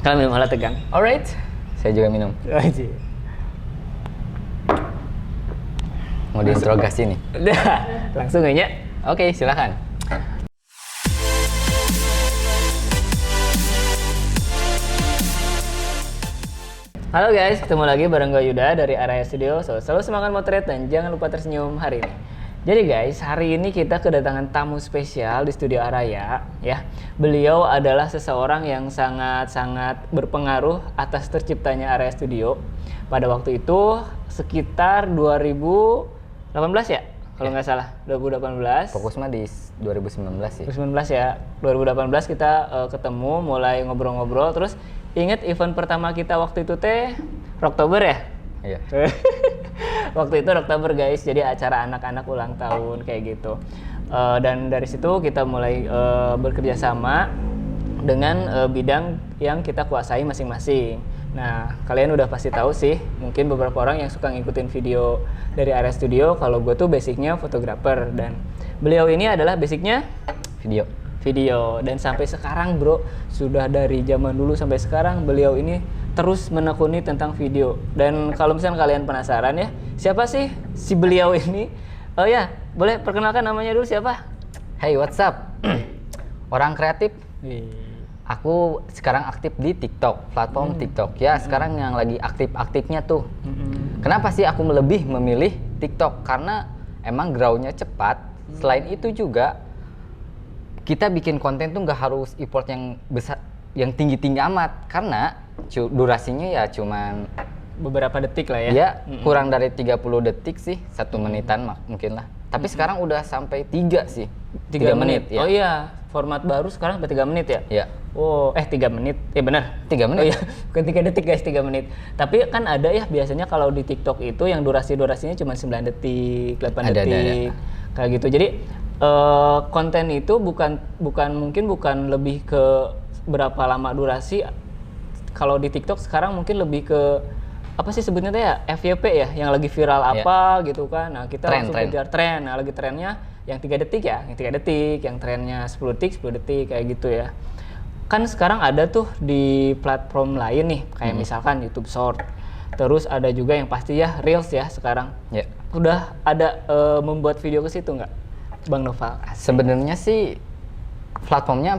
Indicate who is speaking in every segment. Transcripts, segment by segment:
Speaker 1: Kalau minum ala tegang.
Speaker 2: Alright, saya juga minum.
Speaker 1: Wajib.
Speaker 2: Mau diinterogasi nih?
Speaker 1: Udah, langsung aja.
Speaker 2: Oke, silakan.
Speaker 1: Halo guys, ketemu lagi bareng gue Yuda dari Araya Studio. Selalu semangat motret dan jangan lupa tersenyum hari ini. Jadi guys, hari ini kita kedatangan tamu spesial di Studio Araya ya. Beliau adalah seseorang yang sangat-sangat berpengaruh atas terciptanya Araya Studio. Pada waktu itu sekitar 2018 ya? Kalau nggak salah, 2018.
Speaker 2: Fokus mah di 2019 sih.
Speaker 1: 2019 ya. 2018 kita ketemu, mulai ngobrol-ngobrol. Terus inget event pertama kita waktu itu teh Oktober ya?
Speaker 2: Iya.
Speaker 1: Waktu itu Oktober guys, jadi acara anak-anak ulang tahun kayak gitu. Dan dari situ kita mulai bekerja sama dengan bidang yang kita kuasai masing-masing. Nah, kalian udah pasti tahu sih, mungkin beberapa orang yang suka ngikutin video dari Araya Studio, kalau gue tuh basicnya fotografer dan beliau ini adalah basicnya video. Dan sampai sekarang bro, sudah dari zaman dulu sampai sekarang beliau ini terus menekuni tentang video. Dan kalau misalnya kalian penasaran ya, siapa sih si beliau ini? Oh ya, boleh perkenalkan namanya dulu siapa?
Speaker 2: Hey, what's up? Orang kreatif. Aku sekarang aktif di TikTok, platform TikTok. Ya, sekarang yang lagi aktif-aktifnya tuh. Kenapa sih aku lebih memilih TikTok? Karena emang grow-nya cepat. Selain itu juga kita bikin konten tuh nggak harus effort yang besar, yang tinggi-tinggi amat. Karena durasinya ya cuman
Speaker 1: beberapa detik lah ya.
Speaker 2: Ya, kurang dari 30 detik sih, 1 menitan mungkin lah. Tapi sekarang udah sampai 3 sih.
Speaker 1: 3 menit.
Speaker 2: Ya.
Speaker 1: Oh iya, format baru sekarang sampai 3 menit ya?
Speaker 2: Iya.
Speaker 1: Oh, 3 menit. Ya benar.
Speaker 2: 3 menit.
Speaker 1: Oh iya, bukan 3 detik guys, 3 menit. Tapi kan ada ya biasanya kalau di TikTok itu yang durasinya cuma 9 detik, 8 detik. Kayak gitu. Jadi konten itu bukan lebih ke berapa lama durasi. Kalau di TikTok sekarang mungkin lebih ke apa sih sebutnya teh ya, FYP ya, yang lagi viral apa gitu kan. Nah, kita langsung kejar tren. Nah, lagi trennya yang 3 detik ya, yang 3 detik, yang trennya 10 detik kayak gitu ya. Kan sekarang ada tuh di platform lain nih, kayak misalkan YouTube Short. Terus ada juga yang pasti ya Reels ya sekarang.
Speaker 2: Ya.
Speaker 1: Udah ada membuat video ke situ nggak, Bang Noval?
Speaker 2: Sebenarnya sih platformnya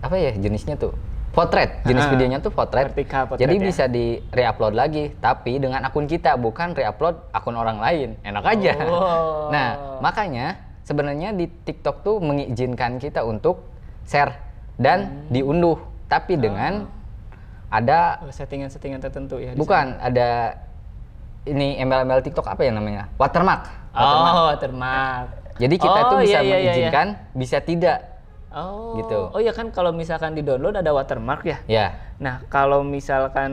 Speaker 2: apa ya jenisnya tuh? Potret, jenis videonya tuh potret. Jadi bisa di re-upload lagi, tapi dengan akun kita, bukan re-upload akun orang lain. Enak aja.
Speaker 1: Oh.
Speaker 2: Nah, makanya sebenarnya di TikTok tuh mengizinkan kita untuk share dan diunduh, tapi dengan ada
Speaker 1: settingan tertentu ya.
Speaker 2: Bukan, ada ini embel-embel TikTok apa ya namanya? Watermark.
Speaker 1: Watermark.
Speaker 2: Jadi kita tuh bisa mengizinkan, bisa tidak.
Speaker 1: Oh,
Speaker 2: gitu.
Speaker 1: Oh ya kan kalau misalkan di download ada watermark ya?
Speaker 2: Ya.
Speaker 1: Nah kalau misalkan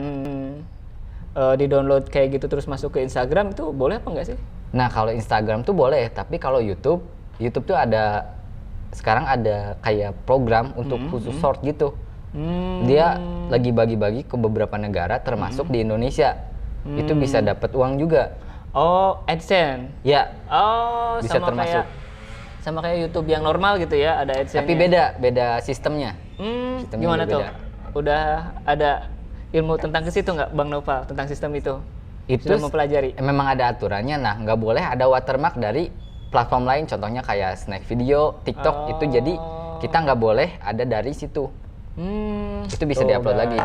Speaker 1: di download kayak gitu terus masuk ke Instagram itu boleh apa enggak sih?
Speaker 2: Nah kalau Instagram tuh boleh, tapi kalau YouTube tuh sekarang ada kayak program untuk khusus short gitu. Dia lagi bagi-bagi ke beberapa negara termasuk di Indonesia. Itu bisa dapat uang juga.
Speaker 1: Oh, AdSense?
Speaker 2: Ya.
Speaker 1: Oh,
Speaker 2: bisa termasuk.
Speaker 1: Sama kayak YouTube yang normal gitu ya, ada AdSense.
Speaker 2: Tapi beda sistemnya. Sistemnya
Speaker 1: gimana tuh?
Speaker 2: Beda.
Speaker 1: Udah ada ilmu tentang ke situ nggak, Bang Noval, tentang sistem itu?
Speaker 2: Itu
Speaker 1: sudah mempelajari?
Speaker 2: Memang ada aturannya. Nah, nggak boleh ada watermark dari platform lain. Contohnya kayak Snack Video, TikTok itu. Jadi kita nggak boleh ada dari situ. Itu bisa diupload lagi.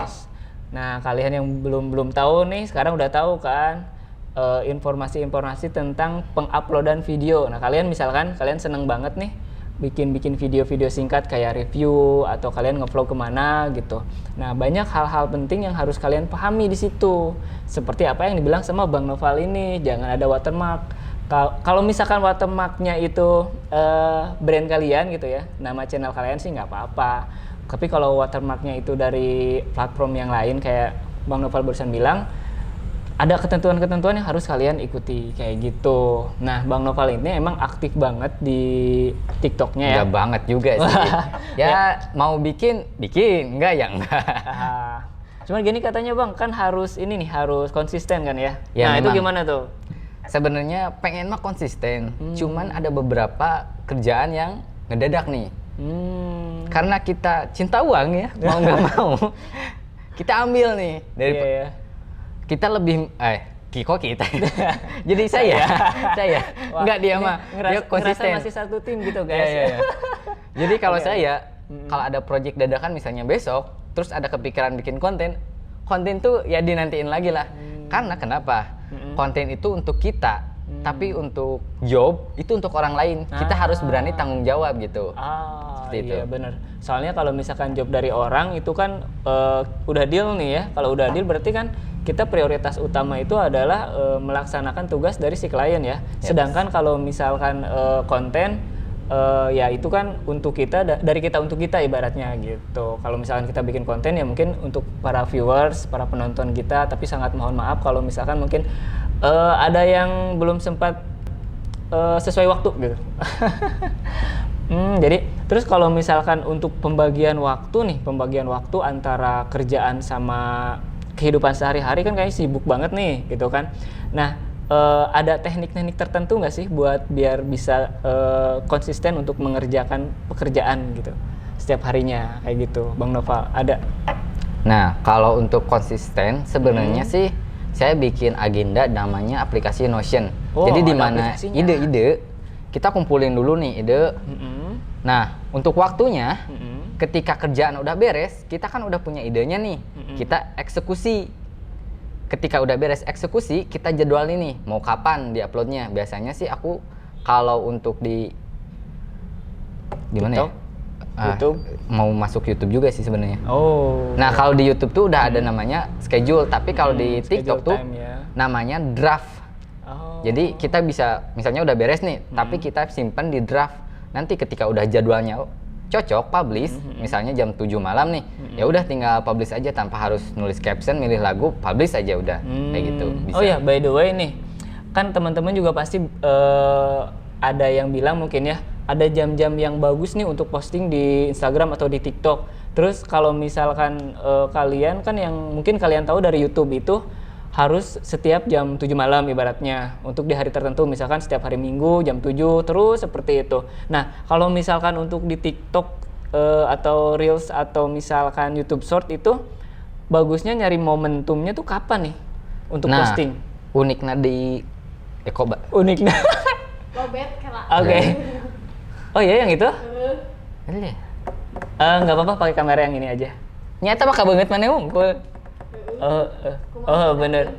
Speaker 1: Nah, kalian yang belum tahu nih, sekarang udah tahu kan? Informasi-informasi tentang penguploadan video. Nah, misalkan kalian seneng banget nih bikin video-video singkat kayak review atau kalian ngevlog kemana gitu. Nah, banyak hal-hal penting yang harus kalian pahami di situ. Seperti apa yang dibilang sama Bang Noval ini, jangan ada watermark. Kalau misalkan watermarknya itu brand kalian gitu ya, nama channel kalian sih nggak apa-apa. Tapi kalau watermarknya itu dari platform yang lain kayak Bang Noval barusan bilang, ada ketentuan-ketentuan yang harus kalian ikuti kayak gitu. Nah, Bang Noval ini emang aktif banget di TikToknya ya?
Speaker 2: Enggak banget juga sih. ya mau bikin, enggak ya enggak.
Speaker 1: Cuman gini katanya Bang, kan harus konsisten kan ya?
Speaker 2: Ya
Speaker 1: nah,
Speaker 2: memang.
Speaker 1: itu gimana tuh?
Speaker 2: Sebenarnya pengen mah konsisten, cuman ada beberapa kerjaan yang ngedadak nih. Karena kita cinta uang ya, mau nggak mau, kita ambil nih dari
Speaker 1: Iya.
Speaker 2: kita lebih kok kita. Jadi saya
Speaker 1: Wah,
Speaker 2: nggak dia
Speaker 1: ini
Speaker 2: mah dia konsisten.
Speaker 1: ngerasa masih satu tim gitu
Speaker 2: Iya,
Speaker 1: guys.
Speaker 2: iya, iya. Jadi kalau
Speaker 1: Oke,
Speaker 2: saya kalau ada project dadakan misalnya besok, terus ada kepikiran bikin konten tuh ya dinantiin lagi lah. Karena kenapa? Konten itu untuk kita, tapi untuk job itu untuk orang lain. Kita harus berani tanggung jawab gitu. Seperti
Speaker 1: Iya
Speaker 2: itu.
Speaker 1: bener. Soalnya kalau misalkan job dari orang itu kan udah deal nih ya. Kalau udah deal berarti kan kita prioritas utama itu adalah melaksanakan tugas dari si klien ya. Sedangkan kalau misalkan konten ya itu kan untuk kita dari kita untuk kita ibaratnya gitu. Kalau misalkan kita bikin konten ya mungkin untuk para viewers, para penonton kita, tapi sangat mohon maaf kalau misalkan mungkin ada yang belum sempat sesuai waktu gitu. Jadi terus kalau misalkan untuk pembagian waktu antara kerjaan sama kehidupan sehari-hari kan kayaknya sibuk banget nih gitu kan. Nah ada teknik-teknik tertentu nggak sih buat biar bisa konsisten untuk mengerjakan pekerjaan gitu setiap harinya kayak gitu, Bang Noval ada?
Speaker 2: Nah, kalau untuk konsisten sebenarnya sih saya bikin agenda namanya aplikasi Notion.
Speaker 1: Oh,
Speaker 2: Jadi di
Speaker 1: ada
Speaker 2: mana
Speaker 1: aplikasinya.
Speaker 2: ide-ide kita kumpulin dulu nih ide. Nah, untuk waktunya ketika kerjaan udah beres, kita kan udah punya idenya nih. Kita eksekusi. Ketika udah beres eksekusi, kita jadwalin nih mau kapan diuploadnya. Biasanya sih aku kalau untuk di gimana
Speaker 1: TikTok?
Speaker 2: ya?
Speaker 1: YouTube?
Speaker 2: Mau masuk YouTube juga sih sebenarnya.
Speaker 1: Oh.
Speaker 2: Nah, kalau di YouTube tuh udah ada namanya schedule, tapi kalau di TikTok
Speaker 1: schedule
Speaker 2: tuh
Speaker 1: time ya.
Speaker 2: namanya draft.
Speaker 1: Oh.
Speaker 2: Jadi kita bisa misalnya udah beres nih, tapi kita simpan di draft. Nanti ketika udah jadwalnya cocok publish, misalnya jam 7 malam nih, ya udah tinggal publish aja tanpa harus nulis caption, milih lagu, publish aja udah. Kayak gitu. Bisa.
Speaker 1: Oh ya, by the way nih, kan teman-teman juga pasti ada yang bilang mungkin ya, ada jam-jam yang bagus nih untuk posting di Instagram atau di TikTok. Terus kalau misalkan kalian kan yang mungkin kalian tahu dari YouTube itu harus setiap jam 7 malam ibaratnya untuk di hari tertentu, misalkan setiap hari Minggu jam 7 terus seperti itu. Nah, kalau misalkan untuk di TikTok atau Reels atau misalkan YouTube Short itu bagusnya nyari momentumnya tuh kapan nih untuk posting?
Speaker 2: Uniknya di Ekoba.
Speaker 1: Uniknya.
Speaker 3: Lobet kela.
Speaker 1: Oke. Oh iya yang itu?
Speaker 2: Iya.
Speaker 1: Nggak apa-apa pakai kamera yang ini aja. Nyata bakal banget mana ngumpul. Oh bener.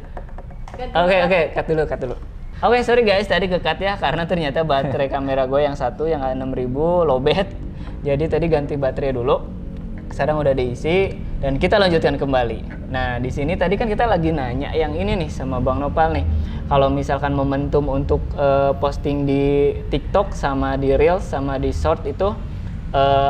Speaker 1: Oke, cut dulu. Oke, sorry guys, tadi ke-cut ya karena ternyata baterai kamera gue yang satu yang 6000 lowbat. Jadi tadi ganti baterai dulu. Sekarang udah diisi dan kita lanjutkan kembali. Nah, di sini tadi kan kita lagi nanya yang ini nih sama Bang Nopal nih. Kalau misalkan momentum untuk posting di TikTok sama di Reels sama di Short itu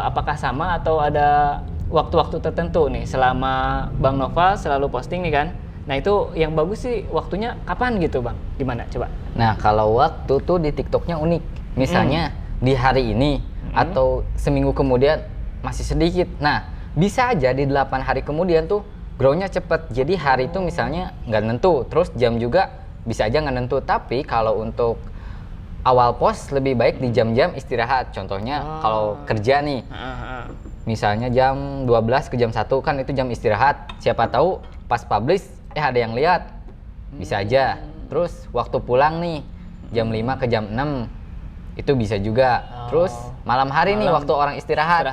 Speaker 1: apakah sama atau ada waktu-waktu tertentu nih selama Bang Noval selalu posting nih kan? Nah itu yang bagus sih waktunya kapan gitu Bang? Gimana coba?
Speaker 2: Nah, kalau waktu tuh di TikToknya unik. Misalnya di hari ini atau seminggu kemudian masih sedikit. Nah, bisa aja di 8 hari kemudian tuh grow-nya cepet. Jadi hari itu misalnya nggak nentu, terus jam juga bisa aja nggak nentu. Tapi kalau untuk awal post lebih baik di jam-jam istirahat. Contohnya kalau kerja nih, misalnya jam 12 ke jam 1 kan itu jam istirahat. Siapa tahu pas publish ada yang lihat. Bisa aja. Terus waktu pulang nih jam 5 ke jam 6 itu bisa juga. Terus malam hari nih waktu orang istirahat.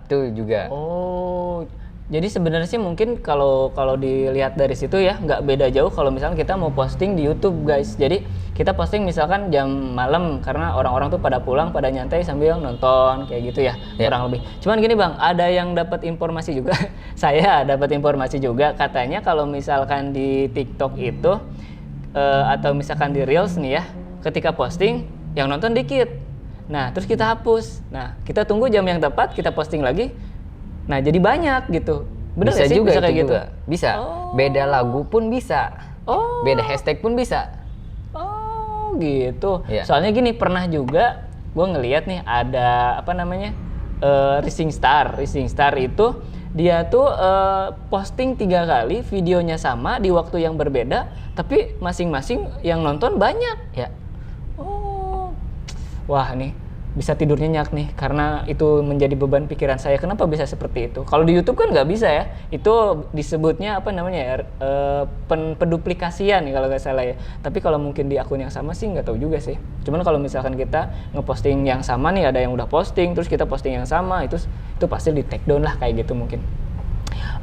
Speaker 2: Itu juga.
Speaker 1: Oh. Jadi sebenarnya sih mungkin kalau dilihat dari situ ya nggak beda jauh kalau misalnya kita mau posting di YouTube guys. Jadi kita posting misalkan jam malam karena orang-orang tuh pada pulang pada nyantai sambil nonton kayak gitu ya kurang lebih. Cuman gini Bang, ada yang dapat informasi juga. Saya dapat informasi juga katanya kalau misalkan di TikTok itu atau misalkan di Reels nih ya, ketika posting yang nonton dikit. Nah, terus kita hapus. Nah, kita tunggu jam yang tepat kita posting lagi. Nah, jadi banyak gitu. Bener
Speaker 2: bisa
Speaker 1: sih?
Speaker 2: juga
Speaker 1: Bisa
Speaker 2: itu
Speaker 1: kayak gitu.
Speaker 2: juga. Bisa. Beda lagu pun bisa. Beda hashtag pun bisa.
Speaker 1: Oh, gitu.
Speaker 2: Iya.
Speaker 1: Soalnya gini, pernah juga gue ngeliat nih ada apa namanya? Rising Star itu dia tuh posting 3 kali videonya sama di waktu yang berbeda, tapi masing-masing yang nonton banyak.
Speaker 2: Ya.
Speaker 1: Oh. Wah, nih bisa tidur nyenyak nih karena itu menjadi beban pikiran saya. Kenapa bisa seperti itu? Kalau di YouTube kan nggak bisa ya. Itu disebutnya apa namanya ya? Penduplikasian nih kalau nggak salah ya. Tapi kalau mungkin di akun yang sama sih nggak tahu juga sih. Cuman kalau misalkan kita ngeposting yang sama nih, ada yang udah posting, terus kita posting yang sama, itu pasti di take down lah kayak gitu mungkin.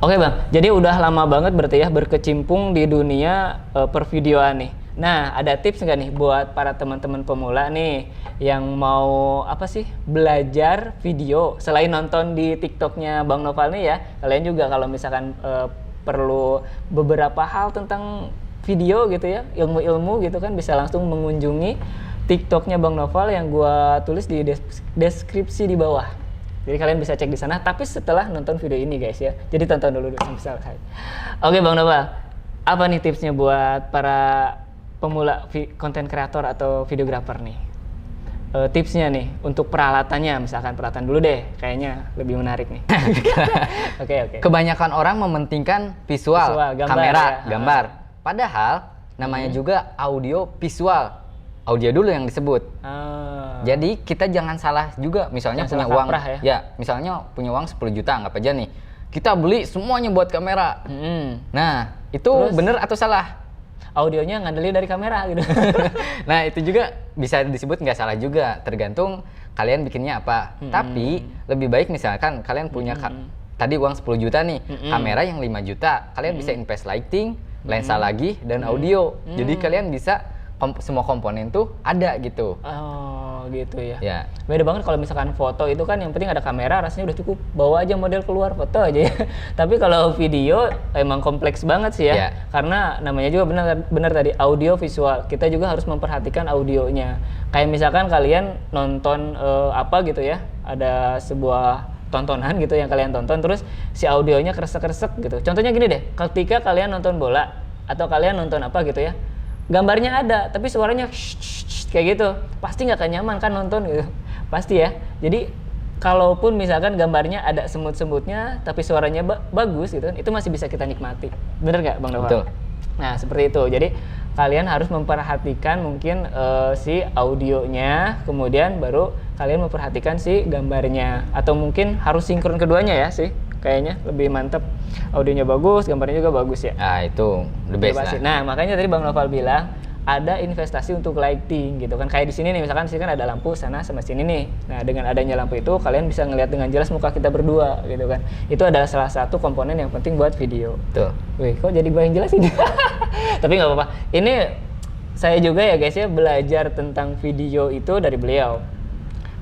Speaker 1: Oke bang, jadi udah lama banget berarti ya berkecimpung di dunia pervideoan nih. Nah, ada tips nggak nih buat para teman-teman pemula nih yang mau apa sih belajar video selain nonton di TikToknya Bang Noval nih ya? Kalian juga kalau misalkan perlu beberapa hal tentang video gitu ya, ilmu-ilmu gitu kan bisa langsung mengunjungi TikToknya Bang Noval yang gua tulis di deskripsi di bawah. Jadi kalian bisa cek di sana, tapi setelah nonton video ini guys ya. Jadi tonton dulu sampai selesai. Oke Bang Noval, apa nih tipsnya buat para pemula konten kreator atau videografer nih? Tipsnya nih untuk peralatannya, misalkan peralatan dulu deh, kayaknya lebih menarik nih. Oke.
Speaker 2: Kebanyakan orang mementingkan visual
Speaker 1: gambar,
Speaker 2: kamera,
Speaker 1: ya.
Speaker 2: gambar. Padahal namanya juga audio visual. Audio dulu yang disebut. Jadi kita jangan salah juga, misalnya
Speaker 1: Jangan
Speaker 2: punya
Speaker 1: salah
Speaker 2: uang,
Speaker 1: kaprah
Speaker 2: ya misalnya punya uang 10 juta, anggap aja nih. Kita beli semuanya buat kamera. Nah, itu
Speaker 1: Terus?
Speaker 2: bener atau salah?
Speaker 1: Audionya ngandelin dari kamera gitu.
Speaker 2: Nah, itu juga bisa disebut nggak salah juga, tergantung kalian bikinnya apa. Tapi lebih baik misalkan kalian punya tadi uang 10 juta nih, kamera yang 5 juta, kalian bisa invest lighting, lensa lagi, dan audio. Jadi kalian bisa semua komponen tuh ada gitu.
Speaker 1: Oh gitu ya.
Speaker 2: Ya.
Speaker 1: Beda banget kalau misalkan foto itu kan yang penting ada kamera, rasanya udah cukup, bawa aja model keluar foto aja ya. Tapi kalau video emang kompleks banget sih ya.
Speaker 2: Ya.
Speaker 1: Karena namanya juga benar tadi audio visual. Kita juga harus memperhatikan audionya. Kayak misalkan kalian nonton apa gitu ya, ada sebuah tontonan gitu yang kalian tonton, terus si audionya kresek-kresek gitu. Contohnya gini deh, ketika kalian nonton bola atau kalian nonton apa gitu ya, gambarnya ada tapi suaranya kayak gitu, pasti nggak akan nyaman kan nonton gitu, pasti ya. Jadi kalaupun misalkan gambarnya ada semut-semutnya tapi suaranya bagus gitu kan, itu masih bisa kita nikmati. Bener nggak Bang Noval?
Speaker 2: Betul.
Speaker 1: Nah seperti itu. Jadi kalian harus memperhatikan mungkin si audionya, kemudian baru kalian memperhatikan si gambarnya, atau mungkin harus sinkron keduanya ya sih. Kayaknya lebih mantep, audionya bagus, gambarnya juga bagus ya.
Speaker 2: Nah, itu the best lah.
Speaker 1: Nah, makanya tadi Bang Noval bilang ada investasi untuk lighting gitu kan. Kayak di sini nih, misalkan di sini kan ada lampu sana sama sini nih. Nah, dengan adanya lampu itu kalian bisa ngelihat dengan jelas muka kita berdua gitu kan. Itu adalah salah satu komponen yang penting buat video.
Speaker 2: Tuh.
Speaker 1: Wih, kok jadi gue yang jelasin? Tapi nggak apa-apa. Ini saya juga ya guys ya belajar tentang video itu dari beliau.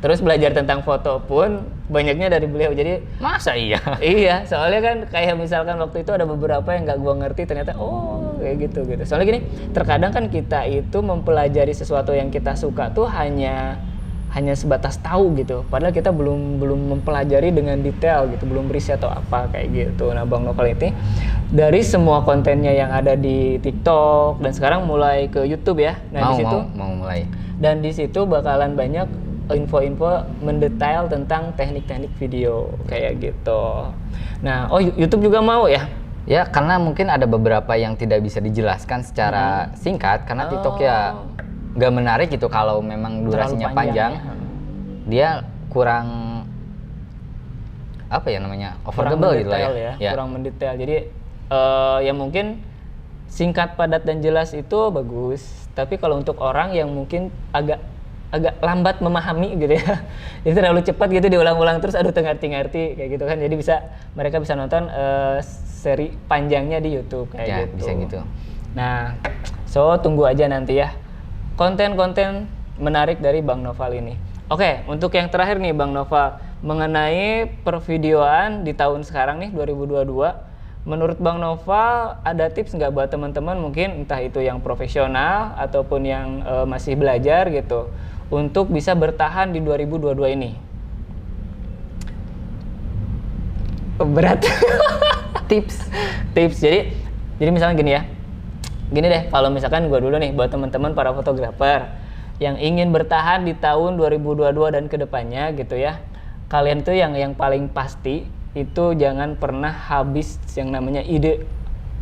Speaker 1: Terus belajar tentang foto pun banyaknya dari beliau. Jadi
Speaker 2: Masa iya?
Speaker 1: iya, soalnya kan kayak misalkan waktu itu ada beberapa yang nggak gua ngerti, ternyata oh kayak gitu. Soalnya gini, terkadang kan kita itu mempelajari sesuatu yang kita suka tuh hanya sebatas tahu gitu. Padahal kita belum mempelajari dengan detail gitu, belum riset atau apa kayak gitu. Nah, Bang Noval ini dari semua kontennya yang ada di TikTok dan sekarang mulai ke YouTube ya. Nah, di situ
Speaker 2: mau mulai.
Speaker 1: dan di situ bakalan banyak info-info mendetail tentang teknik-teknik video kayak gitu. Nah, YouTube juga mau ya?
Speaker 2: Ya, karena mungkin ada beberapa yang tidak bisa dijelaskan secara singkat karena TikTok ya nggak menarik gitu kalau memang durasinya panjang.
Speaker 1: Ya.
Speaker 2: Dia kurang apa ya namanya? Overable gitu lah ya.
Speaker 1: Kurang mendetail. Jadi ya mungkin singkat, padat dan jelas itu bagus. Tapi kalau untuk orang yang mungkin agak lambat memahami gitu ya, itu terlalu cepat gitu diulang-ulang terus, aduh ngerti kayak gitu kan. Jadi mereka bisa nonton seri panjangnya di YouTube kayak
Speaker 2: ya,
Speaker 1: gitu.
Speaker 2: bisa gitu.
Speaker 1: Nah, so tunggu aja nanti ya konten-konten menarik dari Bang Noval ini. Oke, untuk yang terakhir nih Bang Noval, mengenai pervideoan di tahun sekarang nih 2022. Menurut Bang Noval ada tips nggak buat teman-teman mungkin entah itu yang profesional ataupun yang masih belajar gitu untuk bisa bertahan di 2022 ini? Berat. Tips. Jadi misalnya gini ya. Gini deh, kalau misalkan gue dulu nih buat teman-teman para fotografer yang ingin bertahan di tahun 2022 dan kedepannya gitu ya. Kalian tuh yang paling pasti itu jangan pernah habis yang namanya ide,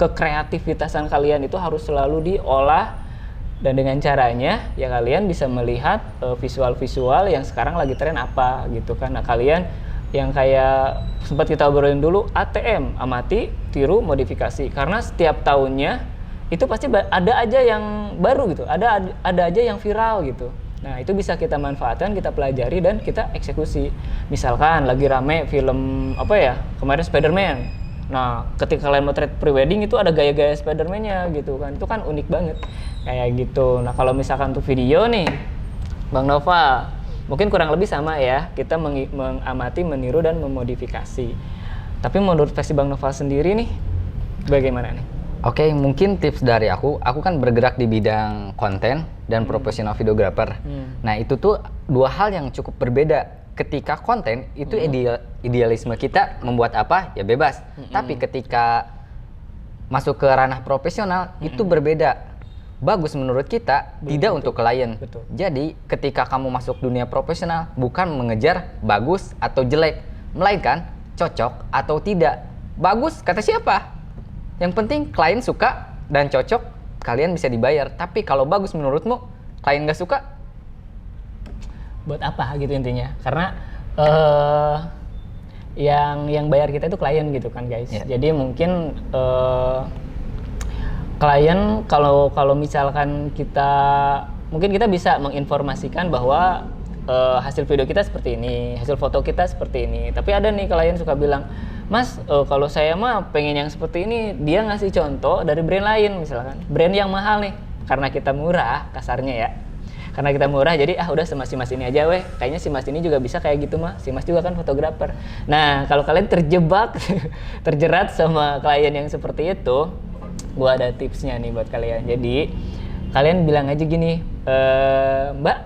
Speaker 1: kekreativitasan kalian itu harus selalu diolah Dan dengan caranya ya kalian bisa melihat visual-visual yang sekarang lagi tren apa gitu kan. Nah kalian yang kayak sempat kita obrolin dulu, ATM, amati, tiru, modifikasi. Karena setiap tahunnya itu pasti ada aja yang baru gitu, ada aja yang viral gitu. Nah itu bisa kita manfaatkan, kita pelajari dan kita eksekusi. Misalkan lagi rame film apa ya, kemarin Spider-Man. Nah ketika kalian motret pre-wedding itu ada gaya-gaya Spider-Man-nya gitu kan, itu kan unik banget kayak gitu. Nah kalau misalkan untuk video nih Bang Nova, mungkin kurang lebih sama ya, kita mengamati, meniru dan memodifikasi. Tapi menurut versi Bang Nova sendiri nih bagaimana nih?
Speaker 2: Oke, mungkin tips dari aku kan bergerak di bidang konten dan profesional videographer. Nah itu tuh dua hal yang cukup berbeda. Ketika konten itu idealisme kita membuat apa ya bebas. Tapi ketika masuk ke ranah profesional itu berbeda. Bagus menurut kita, tidak untuk klien.
Speaker 1: Betul.
Speaker 2: Jadi ketika kamu masuk dunia profesional bukan mengejar bagus atau jelek, melainkan cocok atau tidak. Bagus kata siapa? Yang penting klien suka dan cocok, kalian bisa dibayar. Tapi kalau bagus menurutmu, klien nggak suka,
Speaker 1: buat apa gitu intinya. Karena yang bayar kita itu klien gitu kan guys.
Speaker 2: Yeah.
Speaker 1: Jadi mungkin klien kalau misalkan mungkin kita bisa menginformasikan bahwa hasil video kita seperti ini, hasil foto kita seperti ini. Tapi ada nih klien suka bilang, Mas, kalau saya mah pengen yang seperti ini. Dia ngasih contoh dari brand lain misalkan, brand yang mahal nih, karena kita murah kasarnya ya. Karena kita murah jadi udah sama si Mas ini aja weh. Kayaknya si Mas ini juga bisa kayak gitu mah. Si Mas juga kan fotografer. Nah, kalau kalian terjebak terjerat sama klien yang seperti itu, gua ada tipsnya nih buat kalian. Jadi, kalian bilang aja gini, Mbak,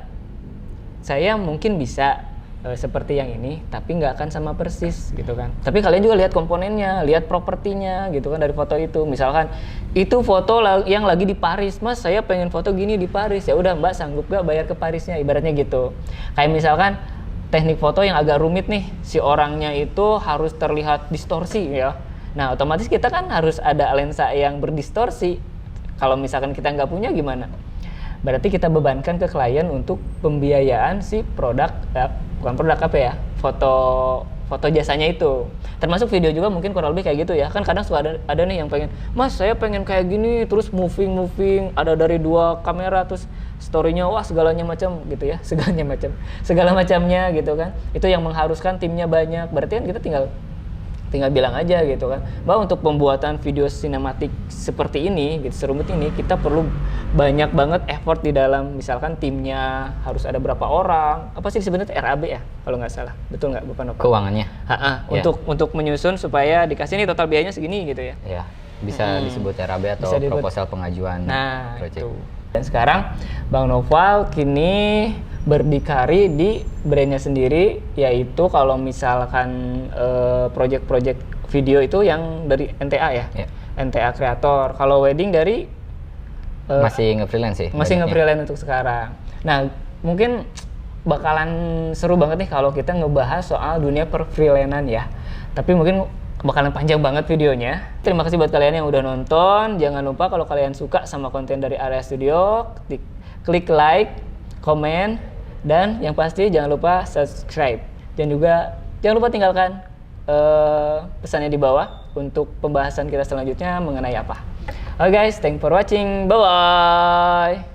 Speaker 1: saya mungkin bisa seperti yang ini, tapi nggak akan sama persis gitu kan. Tapi kalian juga lihat komponennya, lihat propertinya gitu kan dari foto itu. Misalkan itu foto yang lagi di Paris, Mas saya pengen foto gini di Paris, ya udah Mbak sanggup gak bayar ke Parisnya, ibaratnya gitu. Kayak misalkan teknik foto yang agak rumit nih, si orangnya itu harus terlihat distorsi ya. Nah otomatis kita kan harus ada lensa yang berdistorsi. Kalau misalkan kita nggak punya gimana? Berarti kita bebankan ke klien untuk pembiayaan si produk, bukan produk apa ya, foto jasanya itu. Termasuk video juga mungkin kurang lebih kayak gitu ya. Kan kadang suka ada nih yang pengen, Mas saya pengen kayak gini, terus moving, ada dari 2 kamera, terus story-nya wah segalanya macam gitu ya, segala macamnya gitu kan. Itu yang mengharuskan timnya banyak. Berarti kan kita tinggal bilang aja gitu kan, bahwa untuk pembuatan video sinematik seperti ini gitu, serumit ini, kita perlu banyak banget effort di dalam, misalkan timnya harus ada berapa orang, apa sih sebenarnya RAB ya kalau nggak salah, betul nggak Bapak Nova?
Speaker 2: keuangannya.
Speaker 1: Untuk menyusun supaya dikasih nih total biayanya segini gitu ya.
Speaker 2: Ya, bisa disebut RAB atau proposal pengajuan project.
Speaker 1: Itu. Dan sekarang Bang Noval kini berdikari di brandnya sendiri, yaitu kalau misalkan project-project video itu yang dari NTA ya, NTA Kreator. Kalau wedding dari
Speaker 2: masih nge-freelance sih.
Speaker 1: Masih nge-freelance untuk sekarang. Nah, mungkin bakalan seru banget nih kalau kita ngebahas soal dunia per-freelancean ya. Tapi mungkin bakalan panjang banget videonya. Terima kasih buat kalian yang udah nonton. Jangan lupa kalau kalian suka sama konten dari Area Studio, klik like, komen, dan yang pasti jangan lupa subscribe. Dan juga jangan lupa tinggalkan pesannya di bawah untuk pembahasan kita selanjutnya mengenai apa. Oke guys, thanks for watching. Bye-bye.